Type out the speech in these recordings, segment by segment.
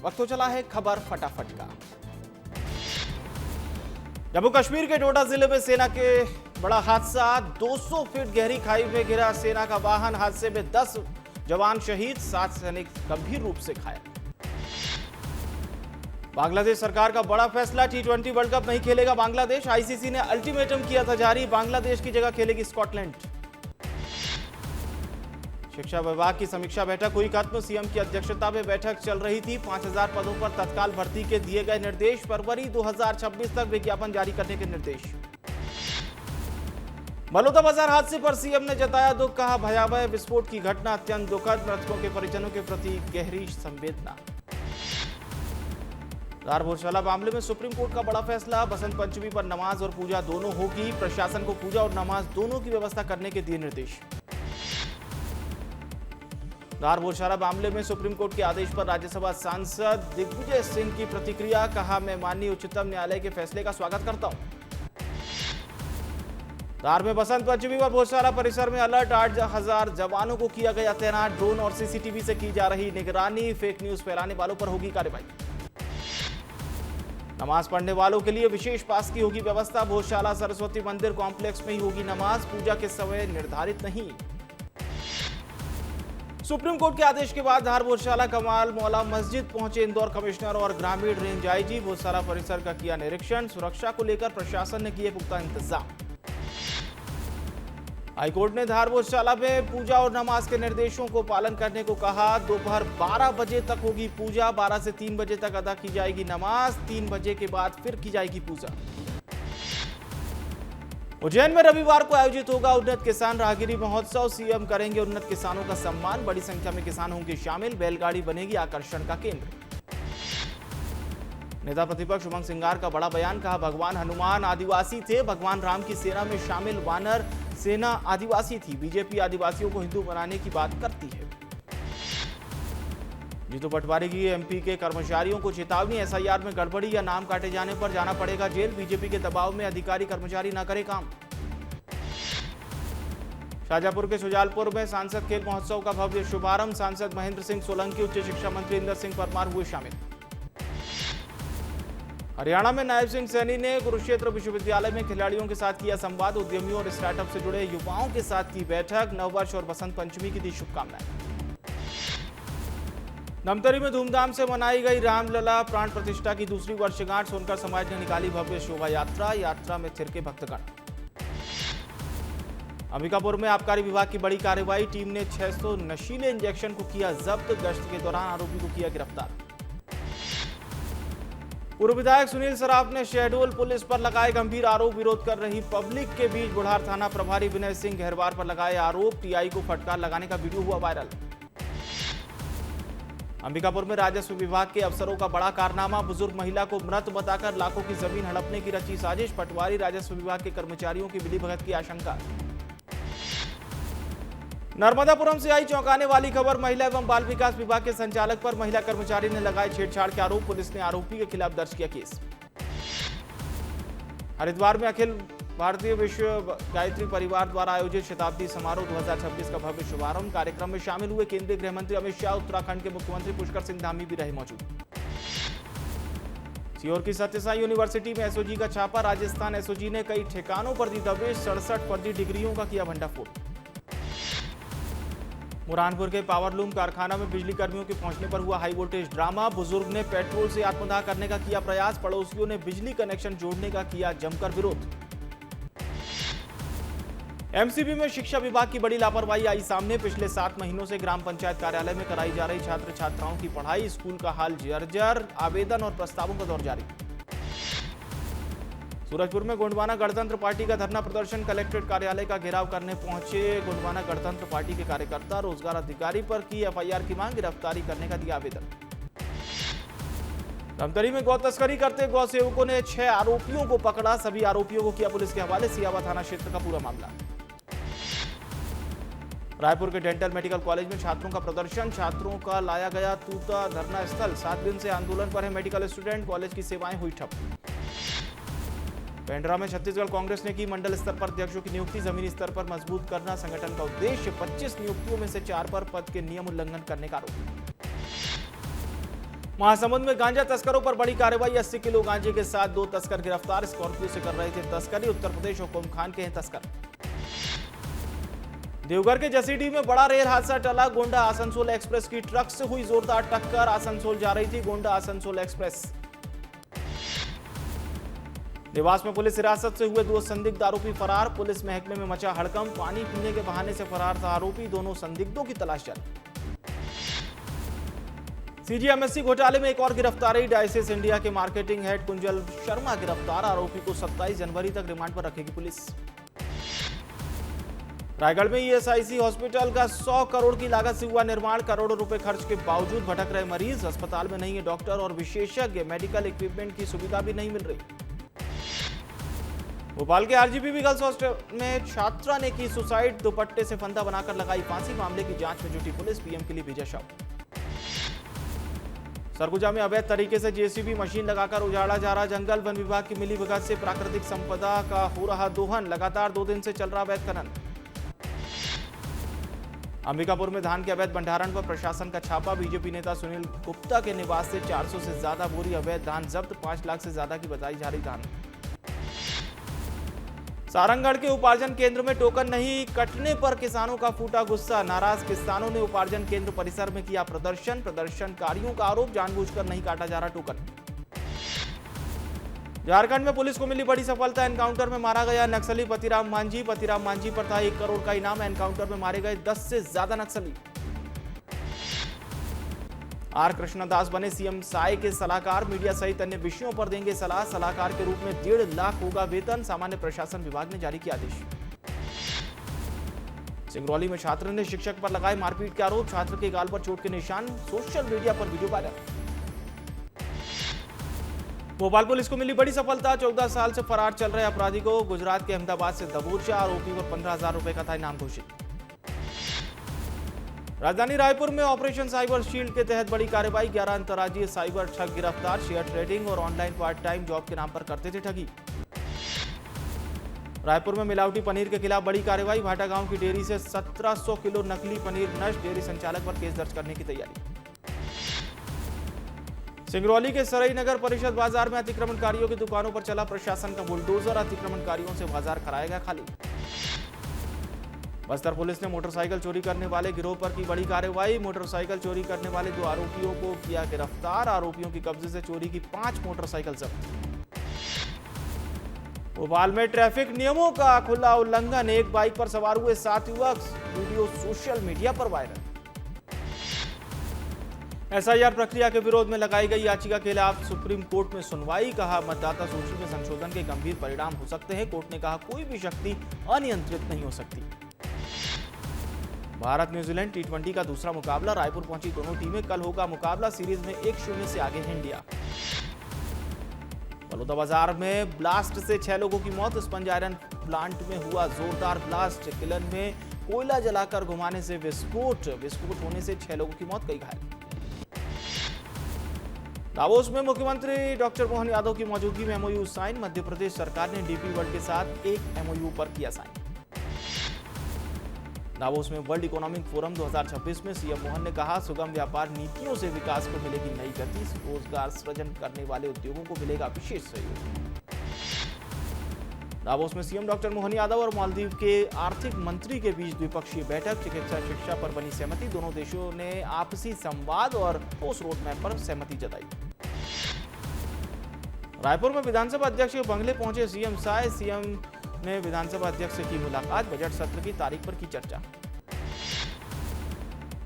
वक्त तो चला है खबर फटाफट का। जम्मू कश्मीर के डोडा जिले में सेना के बड़ा हादसा, 200 फीट गहरी खाई में गिरा सेना का वाहन। हादसे में 10 जवान शहीद, 7 सैनिक गंभीर रूप से घायल। बांग्लादेश सरकार का बड़ा फैसला, T20 वर्ल्ड कप नहीं खेलेगा बांग्लादेश। आईसीसी ने अल्टीमेटम किया था जारी, बांग्लादेश की जगह खेलेगी स्कॉटलैंड। शिक्षा विभाग की समीक्षा बैठक हुई खत्म, सीएम की अध्यक्षता में बैठक चल रही थी। 5000 पदों पर तत्काल भर्ती के दिए गए निर्देश, फरवरी 2026 तक विज्ञापन जारी करने के निर्देश। बलौदा बाजार हादसे पर सीएम ने जताया दुख, कहा भयावह विस्फोट की घटना अत्यंत दुखद, मृतकों के परिजनों के प्रति गहरी संवेदना। धारपुरशाला मामले में सुप्रीम कोर्ट का बड़ा फैसला, बसंत पंचमी पर नमाज और पूजा दोनों होगी। प्रशासन को पूजा और नमाज दोनों की व्यवस्था करने के दिए निर्देश। धारपुरशाला मामले में सुप्रीम कोर्ट के आदेश पर राज्यसभा सांसद दिग्विजय सिंह की प्रतिक्रिया, कहा मैं माननीय उच्चतम न्यायालय के फैसले का स्वागत करता हूं। धार में बसंत पंचमी पर भोजशाला परिसर में अलर्ट, 8000 जवानों को किया गया तैनात। ड्रोन और सीसीटीवी से की जा रही निगरानी, फेक न्यूज फैलाने वालों पर होगी कार्रवाई। नमाज पढ़ने वालों के लिए विशेष पास की होगी व्यवस्था। भोजशाला सरस्वती मंदिर कॉम्प्लेक्स में ही होगी नमाज, पूजा के समय निर्धारित नहीं। सुप्रीम कोर्ट के आदेश के बाद धार भोजशाला कमाल मौला मस्जिद पहुंचे इंदौर कमिश्नर और ग्रामीण रेंज आईजी। भोजशाला परिसर का किया निरीक्षण, सुरक्षा को लेकर प्रशासन ने किए पुख्ता इंतजाम। हाईकोर्ट ने धार भोजशाला में पूजा और नमाज के निर्देशों को पालन करने को कहा। दोपहर 12 बजे तक होगी पूजा, 12 से 3 बजे तक अदा की जाएगी नमाज, 3 बजे के बाद फिर की जाएगी पूजा। उज्जैन में रविवार को आयोजित होगा उन्नत किसान राहगिरी महोत्सव, सीएम करेंगे उन्नत किसानों का सम्मान। बड़ी संख्या में किसान होंगे शामिल, बैलगाड़ी बनेगी आकर्षण का केंद्र। नेता प्रतिपक्ष उमंग सिंगार का बड़ा बयान, कहा भगवान हनुमान आदिवासी थे, भगवान राम की सेना में शामिल वानर सेना आदिवासी थी। बीजेपी आदिवासियों को हिंदू बनाने की बात करती है। जीतू पटवारी की एमपी के कर्मचारियों को चेतावनी, एसआईआर में गड़बड़ी या नाम काटे जाने पर जाना पड़ेगा जेल। बीजेपी के दबाव में अधिकारी कर्मचारी न करे काम। शाजापुर के सुजालपुर में सांसद खेल महोत्सव का भव्य शुभारंभ, सांसद महेंद्र सिंह सोलंकी, उच्च शिक्षा मंत्री इंदर सिंह परमार हुए शामिल। हरियाणा में नायब सिंह सैनी ने कुरुक्षेत्र विश्वविद्यालय में खिलाड़ियों के साथ किया संवाद, उद्यमियों और स्टार्टअप से जुड़े युवाओं के साथ की बैठक। नववर्ष और बसंत पंचमी की दी शुभकामनाएं। धमतरी में धूमधाम से मनाई गई रामलला प्राण प्रतिष्ठा की दूसरी वर्षगांठ, सोनकर समाज ने निकाली भव्य शोभा यात्रा, यात्रा में थिरके भक्तगण। अंबिकापुर में आबकारी विभाग की बड़ी कार्रवाई, टीम ने 600 नशीले इंजेक्शन को किया जब्त, गश्त के दौरान आरोपी को किया गिरफ्तार। पूर्व विधायक सुनील सराफ ने शहडोल पुलिस पर लगाए गंभीर आरोप, विरोध कर रही पब्लिक के बीच बुढ़ार थाना प्रभारी विनय सिंह गहरवार पर लगाए आरोप, टीआई को फटकार लगाने का वीडियो हुआ वायरल। अंबिकापुर में राजस्व विभाग के अफसरों का बड़ा कारनामा, बुजुर्ग महिला को मृत बताकर लाखों की जमीन हड़पने की रची साजिश, पटवारी राजस्व विभाग के कर्मचारियों की मिलीभगत की आशंका। नर्मदापुरम से आई चौंकाने वाली खबर, महिला एवं बाल विकास विभाग के संचालक पर महिला कर्मचारी ने लगाए छेड़छाड़ के आरोप, पुलिस ने आरोपी के खिलाफ दर्ज किया केस। हरिद्वार में अखिल भारतीय विश्व गायत्री परिवार द्वारा आयोजित शताब्दी समारोह 2026 का भव्य शुभारंभ, कार्यक्रम में शामिल हुए केंद्रीय गृह मंत्री अमित शाह, उत्तराखंड के मुख्यमंत्री पुष्कर सिंह धामी भी रहे मौजूद। सीहोर की सत्यसाई यूनिवर्सिटी में एसओजी का छापा, राजस्थान एसओजी ने कई ठिकानों पर दी दबिश, 67 फर्जी डिग्रियों का किया भंडाफोड़। बुरहानपुर के पावरलूम कारखाना में बिजली कर्मियों के पहुंचने पर हुआ हाई वोल्टेज ड्रामा, बुजुर्ग ने पेट्रोल से आत्मदाह करने का किया प्रयास, पड़ोसियों ने बिजली कनेक्शन जोड़ने का किया जमकर विरोध। एमसीबी में शिक्षा विभाग की बड़ी लापरवाही आई सामने, पिछले 7 महीनों से ग्राम पंचायत कार्यालय में कराई जा रही छात्र छात्राओं की पढ़ाई, स्कूल का हाल जर्जर, आवेदन और प्रस्तावों का दौर जारी। सूरजपुर में गोंडवाना गणतंत्र पार्टी का धरना प्रदर्शन, कलेक्ट्रेट कार्यालय का घेराव करने पहुंचे गोंडवाना गणतंत्र पार्टी के कार्यकर्ता, रोजगार अधिकारी पर की एफआईआर की मांग, गिरफ्तारी करने का दिया आवेदन। धमतरी में गौ तस्करी करते गौ सेवकों ने 6 आरोपियों को पकड़ा, सभी आरोपियों को किया पुलिस के हवाले, सियावा थाना क्षेत्र का पूरा मामला। रायपुर के डेंटल मेडिकल कॉलेज में छात्रों का प्रदर्शन, छात्रों का लाया गया तूता धरना स्थल, 7 दिन से आंदोलन पर है मेडिकल स्टूडेंट, कॉलेज की सेवाएं हुई ठप। पेंड्रा में छत्तीसगढ़ कांग्रेस ने की मंडल स्तर पर अध्यक्षों की नियुक्ति, जमीनी स्तर पर मजबूत करना संगठन का उद्देश्य, 25 नियुक्तियों में से 4 पर पद के नियम उल्लंघन करने का आरोप। महासमुंद में गांजा तस्करों पर बड़ी कार्रवाई। 80 किलो गांजे के साथ 2 तस्कर गिरफ्तार। स्कॉर्पियो से कर रहे थे तस्करी। उत्तर प्रदेश हुकुम खान के हैं तस्कर। देवघर के जसीडीह में बड़ा रेल हादसा टला। गोंडा आसनसोल एक्सप्रेस की ट्रक से हुई जोरदार टक्कर। आसनसोल जा रही थी गोंडा आसनसोल एक्सप्रेस। देवास में पुलिस हिरासत से हुए 2 संदिग्ध आरोपी फरार। पुलिस महकमे में मचा हड़कंप। पानी पीने के बहाने से फरार था आरोपी। दोनों संदिग्धों की तलाश जारी। सीजीएमएससी घोटाले में एक और गिरफ्तारी। डाइसेस इंडिया के मार्केटिंग हेड कुंजल शर्मा गिरफ्तार। आरोपी को 27 जनवरी तक रिमांड पर रखेगी पुलिस। रायगढ़ में ईएसआईसी हॉस्पिटल का 100 करोड़ की लागत से हुआ निर्माण। करोड़ों रुपए खर्च के बावजूद भटक रहे मरीज। अस्पताल में नहीं है डॉक्टर और विशेषज्ञ। मेडिकल इक्विपमेंट की सुविधा भी नहीं मिल रही। भोपाल के आरजीबी गर्ल्स हॉस्टल में छात्रा ने की सुसाइड। दुपट्टे से फंदा बनाकर लगाई फांसी। मामले की जांच में जुटी पुलिस। पीएम के लिए भेजा शव। सरगुजा में अवैध तरीके से जेसीबी मशीन लगाकर उजाड़ा जा रहा जंगल। वन विभाग की मिलीभगत से प्राकृतिक संपदा का हो रहा दोहन। लगातार 2 दिन से चल रहा अवैध खनन। अंबिकापुर में धान के अवैध भंडारण पर प्रशासन का छापा। बीजेपी नेता सुनील गुप्ता के निवास से 400 से ज्यादा बोरी अवैध धान जब्त। 5 लाख से ज्यादा की बताई जा रही धान। सारंगगढ़ के उपार्जन केंद्र में टोकन नहीं कटने पर किसानों का फूटा गुस्सा। नाराज किसानों ने उपार्जन केंद्र परिसर में किया प्रदर्शन। प्रदर्शनकारियों का आरोप जानबूझकर नहीं काटा जा रहा टोकन। झारखंड में पुलिस को मिली बड़ी सफलता। एनकाउंटर में मारा गया नक्सली पतिराम मांझी। पतिराम मांझी पर था 1 करोड़ का इनाम। एनकाउंटर में मारे गए 10 से ज्यादा नक्सली। आर कृष्णदास बने सीएम साय के सलाहकार। मीडिया सहित अन्य विषयों पर देंगे सलाह। सलाहकार के रूप में 1.5 लाख होगा वेतन। सामान्य प्रशासन विभाग ने जारी किया आदेश। सिंगरौली में छात्र ने शिक्षक पर लगाए मारपीट के आरोप। छात्र के गाल पर चोट के निशान। सोशल मीडिया पर वीडियो वायरल। भोपाल पुलिस को मिली बड़ी सफलता। 14 साल से फरार चल रहे अपराधी को गुजरात के अहमदाबाद से दबोचा। आरोपी पर 15,000 रुपए का था इनाम घोषित। राजधानी रायपुर में ऑपरेशन साइबर शील्ड के तहत बड़ी कार्रवाई। 11 अंतर्राज्यीय साइबर ठग गिरफ्तार। शेयर ट्रेडिंग और ऑनलाइन पार्ट टाइम जॉब के नाम पर करते थे ठगी। रायपुर में मिलावटी पनीर के खिलाफ बड़ी कार्रवाई। भाटा गांव की डेयरी से 1700 किलो नकली पनीर नष्ट। डेयरी संचालक पर केस दर्ज करने की तैयारी। सिंगरौली के सरई नगर परिषद बाजार में अतिक्रमणकारियों की दुकानों पर चला प्रशासन का बुलडोजर। अतिक्रमणकारियों से बाजार कराएगा खाली। बस्तर पुलिस ने मोटरसाइकिल चोरी करने वाले गिरोह पर की बड़ी कार्रवाई। मोटरसाइकिल चोरी करने वाले 2 आरोपियों को किया गिरफ्तार। आरोपियों की कब्जे से चोरी की 5 मोटरसाइकिल जब्त। भोपाल में ट्रैफिक नियमों का खुला उल्लंघन। एक बाइक पर सवार हुए 7 युवक। वीडियो सोशल मीडिया पर वायरल। एसआईआर प्रक्रिया के विरोध में लगाई गई याचिका के खिलाफ सुप्रीम कोर्ट में सुनवाई। कहा मतदाता सूची में संशोधन के गंभीर परिणाम हो सकते हैं। कोर्ट ने कहा कोई भी शक्ति अनियंत्रित नहीं हो सकती। भारत न्यूजीलैंड टी20 का दूसरा मुकाबला। रायपुर पहुंची दोनों टीमें। कल होगा मुकाबला। सीरीज में 1-0 से आगे है इंडिया। बलौदाबाजार में ब्लास्ट से 6 लोगों की मौत। स्पंज आयरन प्लांट में हुआ जोरदार ब्लास्ट। किलन में कोयला जलाकर घुमाने से विस्फोट होने से 6 लोगों की मौत, कई घायल। दावोस में मुख्यमंत्री डॉक्टर मोहन यादव की मौजूदगी में एमओयू साइन। मध्य प्रदेश सरकार ने डीपी वर्ल्ड के साथ एक एमओयू पर किया साइन। दावोस में वर्ल्ड इकोनॉमिक फोरम 2026 में सीएम मोहन ने कहा सुगम व्यापार नीतियों से विकास को मिलेगी नई गति। रोजगार सृजन करने वाले उद्योगों को मिलेगा विशेष सहयोग। दावोस में सीएम डॉक्टर मोहन यादव और मालदीव के आर्थिक मंत्री के बीच द्विपक्षीय बैठक। चिकित्सा शिक्षा पर बनी सहमति। दोनों देशों ने आपसी संवाद और ठोस रोड मैप पर सहमति जताई। रायपुर में विधानसभा अध्यक्ष के बंगले पहुंचे सीएम साय। सीएम ने विधानसभा अध्यक्ष से की मुलाकात। बजट सत्र की तारीख पर की चर्चा।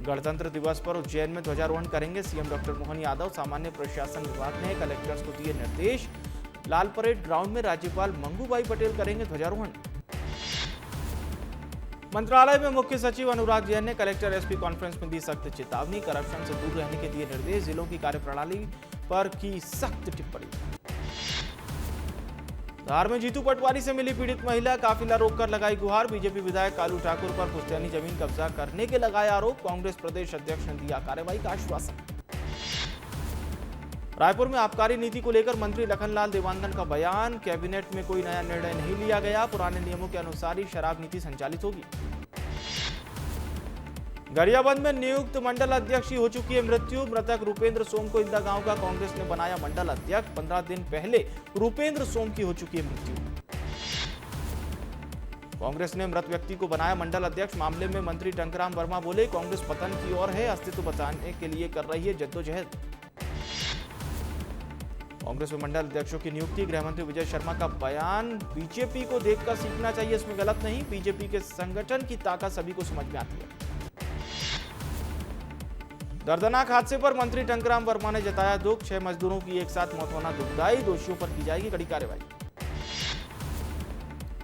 गणतंत्र दिवस पर उज्जैन में ध्वजारोहण करेंगे सीएम डॉक्टर मोहन यादव। सामान्य प्रशासन विभाग ने कलेक्टर्स को दिए निर्देश। लाल परेड ग्राउंड में राज्यपाल मंगूभाई पटेल करेंगे ध्वजारोहण। मंत्रालय में मुख्य सचिव अनुराग जैन ने कलेक्टर एसपी कॉन्फ्रेंस में दी सख्त चेतावनी। करप्शन से दूर रहने के दिए निर्देश। जिलों की कार्यप्रणाली पर की सख्त टिप्पणी। धार में जीतू पटवारी से मिली पीड़ित महिला। काफिला रोककर लगाई गुहार। बीजेपी विधायक कालू ठाकुर पर पुश्तैनी जमीन कब्जा करने के लगाए आरोप। कांग्रेस प्रदेश अध्यक्ष ने दिया कार्रवाई का आश्वासन। रायपुर में आबकारी नीति को लेकर मंत्री लखनलाल देवांगन का बयान। कैबिनेट में कोई नया निर्णय नहीं लिया गया। पुराने नियमों के अनुसार ही शराब नीति संचालित होगी। गरियाबंद में नियुक्त मंडल अध्यक्ष की हो चुकी है मृत्यु। मृतक रूपेंद्र सोम को इंदा गांव का कांग्रेस ने बनाया मंडल अध्यक्ष। 15 दिन पहले रूपेंद्र सोम की हो चुकी है मृत्यु। कांग्रेस ने मृत व्यक्ति को बनाया मंडल अध्यक्ष। मामले में मंत्री टंकराम वर्मा बोले, कांग्रेस पतन की ओर है, अस्तित्व बचाने के लिए कर रही है जद्दोजहद। कांग्रेस में मंडल अध्यक्षों की नियुक्ति। गृह मंत्री विजय शर्मा का बयान, बीजेपी को देखकर सीखना चाहिए, इसमें गलत नहीं। बीजेपी के संगठन की ताकत सभी को समझ में आती है। दर्दनाक हादसे पर मंत्री टंकराम वर्मा ने जताया दुख। 6 मजदूरों की एक साथ मौत होना दुखदायी। दोषियों पर की जाएगी कड़ी कार्रवाई।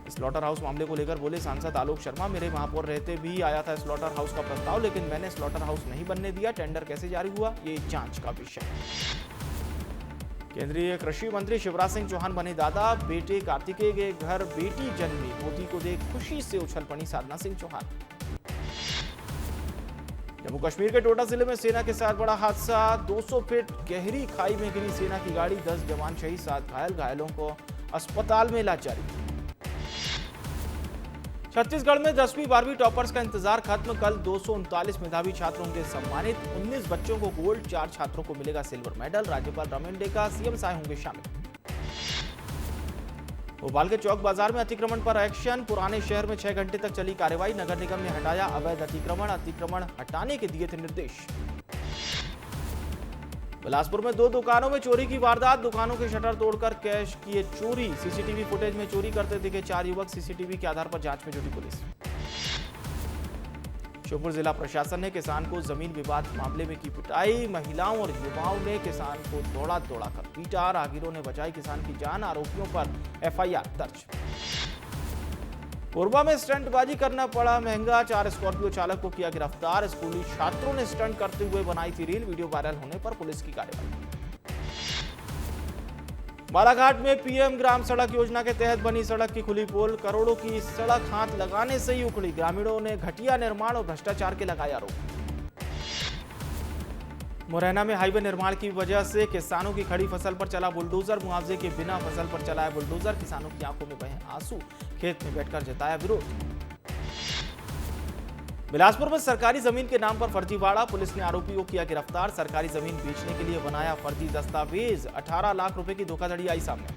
स्लॉटर हाउस मामले को लेकर बोले सांसद आलोक शर्मा, मेरे महापौर रहते भी आया था स्लॉटर हाउस का प्रस्ताव, लेकिन मैंने स्लॉटर हाउस नहीं बनने दिया। टेंडर कैसे जारी हुआ, ये जांच का विषय। केंद्रीय कृषि मंत्री शिवराज सिंह चौहान बने दादा। बेटे कार्तिकेय के घर बेटी जन्मी। पोती को देख खुशी से उछल पड़ी साधना सिंह चौहान। जम्मू कश्मीर के डोडा जिले में सेना के साथ बड़ा हादसा। 200 फीट गहरी खाई में गिरी सेना की गाड़ी। 10 जवान शहीद, 7 घायल। घायलों को अस्पताल में इलाज जारी। छत्तीसगढ़ में 10वीं 12वीं टॉपर्स का इंतजार खत्म। कल 239 मेधावी छात्र होंगे सम्मानित। 19 बच्चों को गोल्ड, 4 छात्रों को मिलेगा सिल्वर मेडल। राज्यपाल रमेन डेका, सीएम साय होंगे शामिल। भोपाल के चौक बाजार में अतिक्रमण पर एक्शन। पुराने शहर में 6 घंटे तक चली कार्रवाई। नगर निगम ने हटाया अवैध अतिक्रमण हटाने के दिए थे निर्देश। बिलासपुर में 2 दुकानों में चोरी की वारदात। दुकानों के शटर तोड़कर कैश किए चोरी। सीसीटीवी फुटेज में चोरी करते दिखे 4 युवक। सीसीटीवी के आधार पर जांच में जुटी पुलिस। श्योपुर जिला प्रशासन ने किसान को जमीन विवाद मामले में की पिटाई। महिलाओं और युवाओं ने किसान को दौड़ा कर पीटा। राहगीरों ने बचाई किसान की जान। आरोपियों पर एफआईआर दर्ज। कोरबा में स्टंटबाजी करना पड़ा महंगा। 4 स्कॉर्पियो चालक को किया गिरफ्तार। स्कूली छात्रों ने स्टंट करते हुए बनाई थी रील। वीडियो वायरल होने पर पुलिस की कार्रवाई। बालाघाट में पीएम ग्राम सड़क योजना के तहत बनी सड़क की खुली पोल। करोड़ों की सड़क हाथ लगाने से ही उखड़ी। ग्रामीणों ने घटिया निर्माण और भ्रष्टाचार के लगाए आरोप। मुरैना में हाईवे निर्माण की वजह से किसानों की खड़ी फसल पर चला बुलडोजर। मुआवजे के बिना फसल पर चला है बुलडोजर। किसानों की आंखों में बहे आंसू। खेत में बैठकर जताया विरोध। बिलासपुर में सरकारी जमीन के नाम पर फर्जीवाड़ा। पुलिस ने आरोपी को किया गिरफ्तार। सरकारी जमीन बेचने के लिए बनाया फर्जी दस्तावेज। 18 लाख रुपए की धोखाधड़ी आई सामने।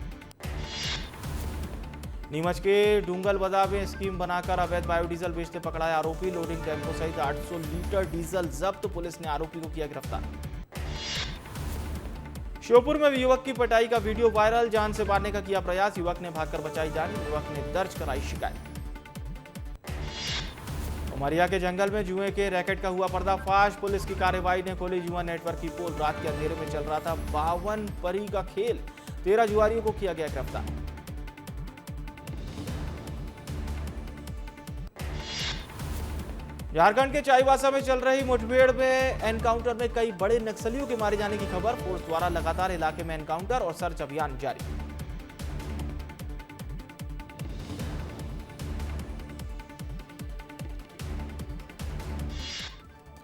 नीमच के डूंगलबदा में स्कीम बनाकर अवैध बायोडीजल बेचते पकड़ाए आरोपी। लोडिंग टेम्पो सहित 800 लीटर डीजल जब्त। पुलिस ने आरोपी को किया गिरफ्तार। श्योपुर में युवक की पिटाई का वीडियो वायरल। जान से मारने का किया प्रयास। युवक ने भागकर बचाई जान। युवक ने दर्ज कराई शिकायत। उमरिया के जंगल में जुए के रैकेट का हुआ पर्दाफाश। पुलिस की कार्रवाई ने खोली जुआ नेटवर्क की पोल। रात के अंधेरे में चल रहा था 52 परी का खेल। 13 जुआरियों को किया गया गिरफ्तार। झारखंड के चाईबासा में चल रही मुठभेड़ में एनकाउंटर में कई बड़े नक्सलियों के मारे जाने की खबर। फोर्स द्वारा लगातार इलाके में एनकाउंटर और सर्च अभियान जारी।